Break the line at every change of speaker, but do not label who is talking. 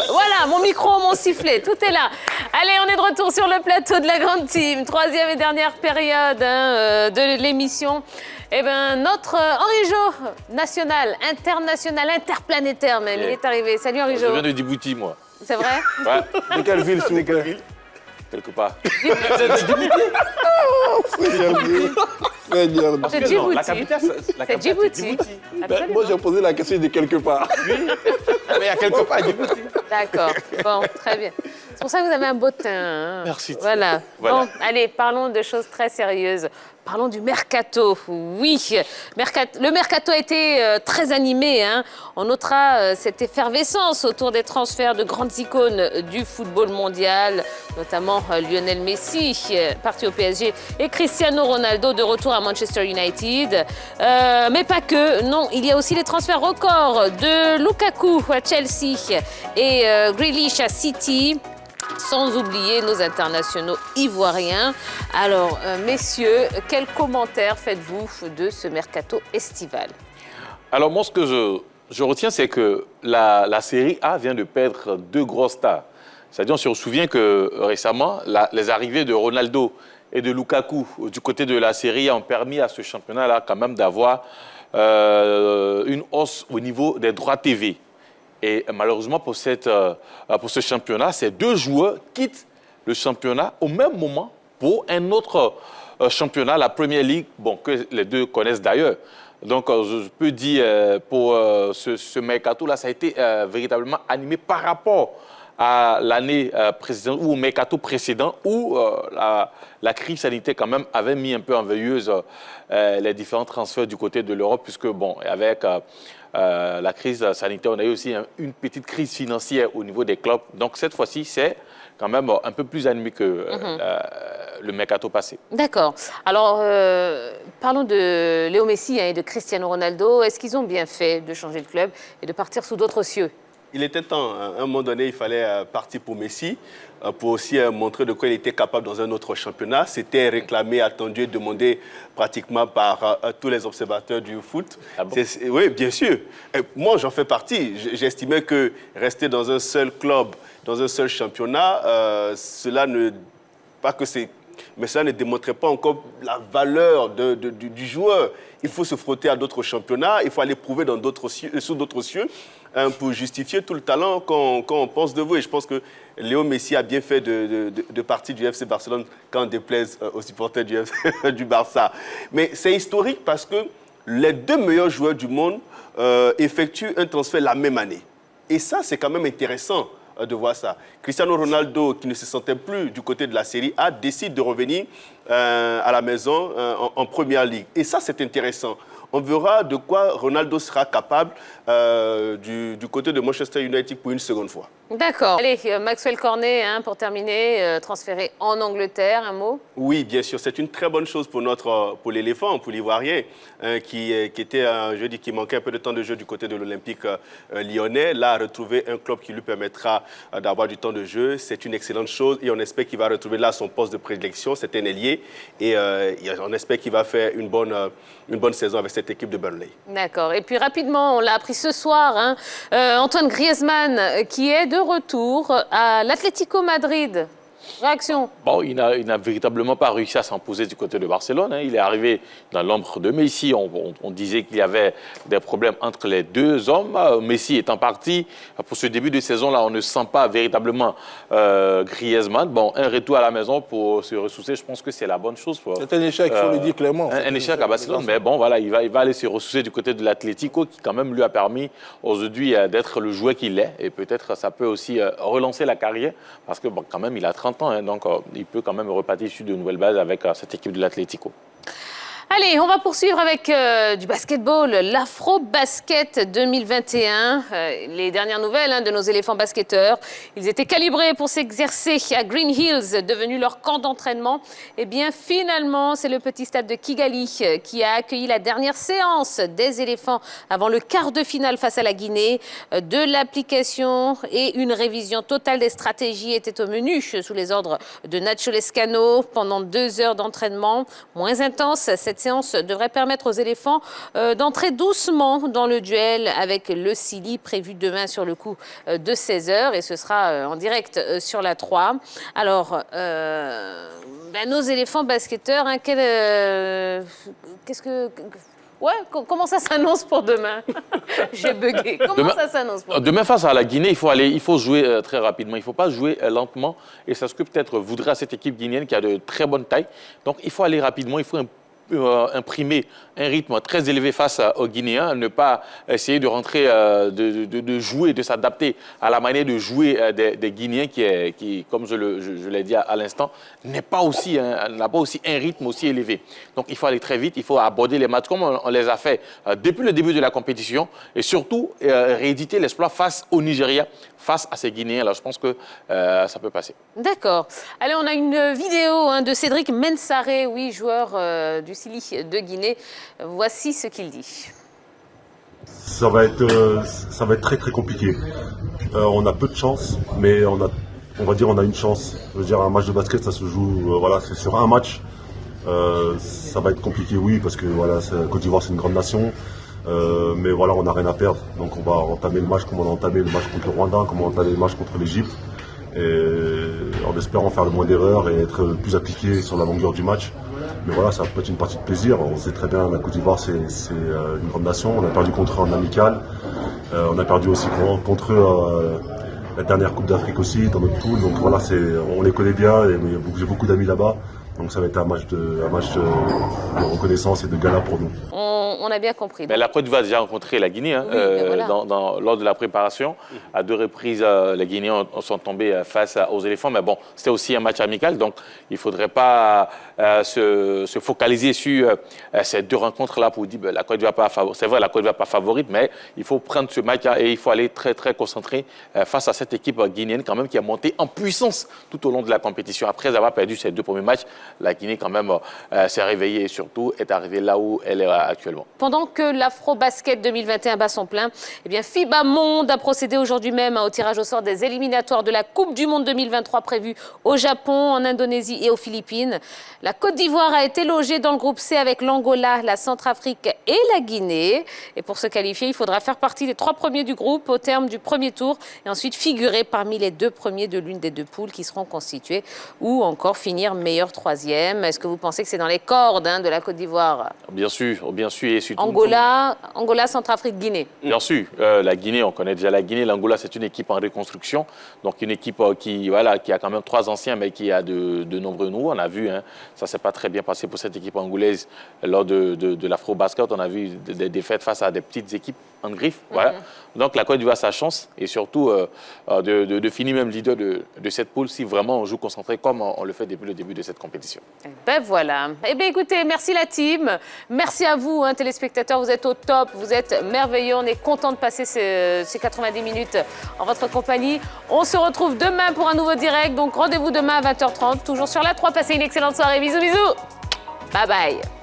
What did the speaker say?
Voilà, mon micro, mon sifflet, tout est là. Allez, on est de retour sur le plateau de la grande team. Troisième et dernière période de l'émission. Eh bien, notre Henri Jo, national, international, interplanétaire même, il est arrivé. Salut Henri Jo.
Je viens de Djibouti, moi.
C'est vrai?
Ouais.
De quelle ville, s'il vous plaît?
Quelque part.
C'est Djibouti.
La capitale,
C'est Djibouti.
Ben, moi, j'ai posé la question de quelque part.
Oui, mais il y a quelque part à Djibouti.
D'accord, bon, très bien. C'est pour ça que vous avez un beau teint. Hein.
Merci.
Voilà.
Voilà.
Bon, allez, parlons de choses très sérieuses. Parlons du mercato. Oui, le mercato a été très animé. Hein. On notera cette effervescence autour des transferts de grandes icônes du football mondial, notamment Lionel Messi, parti au PSG, et Cristiano Ronaldo de retour à Manchester United. Mais pas que. Non, il y a aussi les transferts records de Lukaku à Chelsea et Grealish à City. Sans oublier nos internationaux ivoiriens. Alors, messieurs, quels commentaires faites-vous de ce mercato estival?
Alors, moi, ce que je retiens, c'est que la Série A vient de perdre deux grosses stars. C'est-à-dire, on se souvient que récemment, les arrivées de Ronaldo et de Lukaku du côté de la Série A ont permis à ce championnat-là quand même d'avoir une hausse au niveau des droits TV. Et malheureusement, pour ce championnat, ces deux joueurs quittent le championnat au même moment pour un autre championnat, la Premier League, bon, que les deux connaissent d'ailleurs. Donc, je peux dire, pour ce mercato-là, ça a été véritablement animé par rapport à l'année précédente ou au mercato précédent où la crise sanitaire quand même avait mis un peu en veilleuse les différents transferts du côté de l'Europe, puisque, bon, avec la crise sanitaire, on a eu aussi une petite crise financière au niveau des clubs. Donc, cette fois-ci, c'est quand même un peu plus animé que le mercato passé. D'accord.
Alors, parlons de Léo Messi et de Cristiano Ronaldo. Est-ce qu'ils ont bien fait de changer de club et de partir sous d'autres cieux?
Il était temps. À un moment donné, il fallait partir pour Messi, pour aussi montrer de quoi il était capable dans un autre championnat. C'était réclamé, attendu et demandé pratiquement par tous les observateurs du foot.
Ah bon?
Oui, bien sûr. Et moi, j'en fais partie. J'estimais que rester dans un seul club, dans un seul championnat, cela ne démontrait pas encore la valeur du joueur. Il faut se frotter à d'autres championnats, il faut aller prouver sous d'autres cieux pour justifier tout le talent qu'on pense de vous. Et je pense que Léo Messi a bien fait de partir du FC Barcelone quand on déplaise aux supporters du Barça. Mais c'est historique parce que les deux meilleurs joueurs du monde effectuent un transfert la même année. Et ça, c'est quand même intéressant de voir ça. Cristiano Ronaldo, qui ne se sentait plus du côté de la Série A, décide de revenir à la maison en Première Ligue. Et ça, c'est intéressant. On verra de quoi Ronaldo sera capable du côté de Manchester United pour une seconde fois.
D'accord. Allez, Maxwell Cornet, hein, pour terminer, transféré en Angleterre, un mot?
Oui, bien sûr. C'est une très bonne chose pour l'éléphant, pour l'Ivoirien, qui manquait un peu de temps de jeu du côté de l'Olympique lyonnais. Là, retrouver un club qui lui permettra d'avoir du temps de jeu, c'est une excellente chose. Et on espère qu'il va retrouver là son poste de prédilection. C'est un ailier. Et on espère qu'il va faire une bonne saison avec cette équipe de Burnley.
D'accord. Et puis rapidement, on l'a appris ce soir, hein, Antoine Griezmann, qui est de retour à l'Atlético Madrid. Réaction?
Bon, il n'a véritablement pas réussi à s'imposer du côté de Barcelone. Hein. Il est arrivé dans l'ombre de Messi. On disait qu'il y avait des problèmes entre les deux hommes. Messi étant parti, pour ce début de saison-là, on ne sent pas véritablement Griezmann. Bon, un retour à la maison pour se ressourcer, je pense que c'est la bonne chose.
C'est un échec, il faut le dire clairement.
Un échec à Barcelone, mais bon, voilà, il va aller se ressourcer du côté de l'Atlético, qui quand même lui a permis aujourd'hui d'être le joueur qu'il est. Et peut-être ça peut aussi relancer la carrière, parce que bon, quand même, il a 30 ans, hein, donc il peut quand même repartir sur de nouvelles bases avec cette équipe de l'Atlético.
Allez, on va poursuivre avec du basketball, l'Afro-Basket 2021. Les dernières nouvelles, hein, de nos éléphants basketteurs. Ils étaient calibrés pour s'exercer à Green Hills, devenu leur camp d'entraînement. Eh bien, finalement, c'est le petit stade de Kigali qui a accueilli la dernière séance des éléphants avant le quart de finale face à la Guinée. De l'application et une révision totale des stratégies étaient au menu sous les ordres de Nacho Lescano pendant 2 heures d'entraînement. Moins intense, cette séance devrait permettre aux éléphants d'entrer doucement dans le duel avec le Sili prévu demain sur le coup de 16h et ce sera en direct sur la 3. Alors, nos éléphants basketteurs, hein, qu'est-ce que... Ouais, comment ça s'annonce pour demain? J'ai bugué. Comment ça s'annonce pour
demain? Face à la Guinée, il faut jouer très rapidement. Il ne faut pas jouer lentement. Et c'est ce que peut-être voudra cette équipe guinéenne qui a de très bonnes tailles. Donc il faut aller rapidement. Il faut imprimer un rythme très élevé face aux Guinéens, ne pas essayer de rentrer, de jouer, de s'adapter à la manière de jouer des Guinéens qui comme je l'ai dit à l'instant, n'a pas aussi un rythme aussi élevé. Donc il faut aller très vite, il faut aborder les matchs comme on les a fait depuis le début de la compétition et surtout rééditer l'exploit face au Nigeria, face à ces Guinéens. Là, je pense que ça peut passer.
D'accord. Allez, on a une vidéo de Cédric Mensaré, oui, joueur du Sili de Guinée. Voici ce qu'il dit.
Ça va être très très compliqué. On a peu de chance, mais on va dire on a une chance. Je veux dire, un match de basket, ça se joue, c'est sur un match. Ça va être compliqué, oui, parce que Côte d'Ivoire c'est une grande nation. Mais voilà, on n'a rien à perdre. Donc on va entamer le match comme on a entamé le match contre le Rwanda, comme on a entamé le match contre l'Égypte. Et en espérant faire le moins d'erreurs et être plus appliqué sur la longueur du match. Mais voilà, ça peut être une partie de plaisir. On sait très bien, la Côte d'Ivoire, c'est une grande nation. On a perdu contre eux en amical. On a perdu aussi contre eux la dernière Coupe d'Afrique aussi, dans notre poule. Donc voilà, on les connaît bien et j'ai beaucoup d'amis là-bas. Donc ça va être un match de reconnaissance et de gala pour nous.
On a bien compris.
Mais la Côte d'Ivoire a déjà rencontré la Guinée lors de la préparation. À 2 reprises, les Guinéens sont tombés face aux éléphants. Mais bon, c'était aussi un match amical. Donc il ne faudrait pas se focaliser sur ces 2 rencontres-là pour dire que la Côte d'Ivoire n'est pas favorite. C'est vrai, la Côte d'Ivoire n'est pas favorite, mais il faut prendre ce match et il faut aller très, très concentré face à cette équipe guinéenne quand même qui a monté en puissance tout au long de la compétition. Après avoir perdu ses 2 premiers matchs, la Guinée quand même s'est réveillée et surtout est arrivée là où elle est actuellement.
Pendant que l'Afro-Basket 2021 bat son plein, FIBA Monde a procédé aujourd'hui même au tirage au sort des éliminatoires de la Coupe du Monde 2023 prévue au Japon, en Indonésie et aux Philippines. La Côte d'Ivoire a été logée dans le groupe C avec l'Angola, la Centrafrique et la Guinée. Et pour se qualifier, il faudra faire partie des 3 premiers du groupe au terme du premier tour et ensuite figurer parmi les 2 premiers de l'une des 2 poules qui seront constituées ou encore finir meilleur 3e. Est-ce que vous pensez que c'est dans les cordes de la Côte d'Ivoire?
Bien sûr. Et surtout,
Angola, Centrafrique, Guinée.
Bien sûr. La Guinée, on connaît déjà la Guinée. L'Angola, c'est une équipe en reconstruction. Donc une équipe qui a quand même 3 anciens, mais qui a de nombreux nouveaux. On a vu, ça ne s'est pas très bien passé pour cette équipe angolaise lors de l'Afro-Basket. On a vu des défaites face à des petites équipes en griffe. Voilà. Donc la Côte d'Ivoire a sa chance et surtout de finir même leader de cette poule si vraiment on joue concentré comme on le fait depuis le début de cette compétition.
Ben voilà. Eh bien écoutez, merci la team. Merci à vous, téléspectateurs. Vous êtes au top, vous êtes merveilleux. On est content de passer ces 90 minutes en votre compagnie. On se retrouve demain pour un nouveau direct. Donc rendez-vous demain à 20h30, toujours sur la 3. Passez une excellente soirée. Bisous, bisous. Bye bye.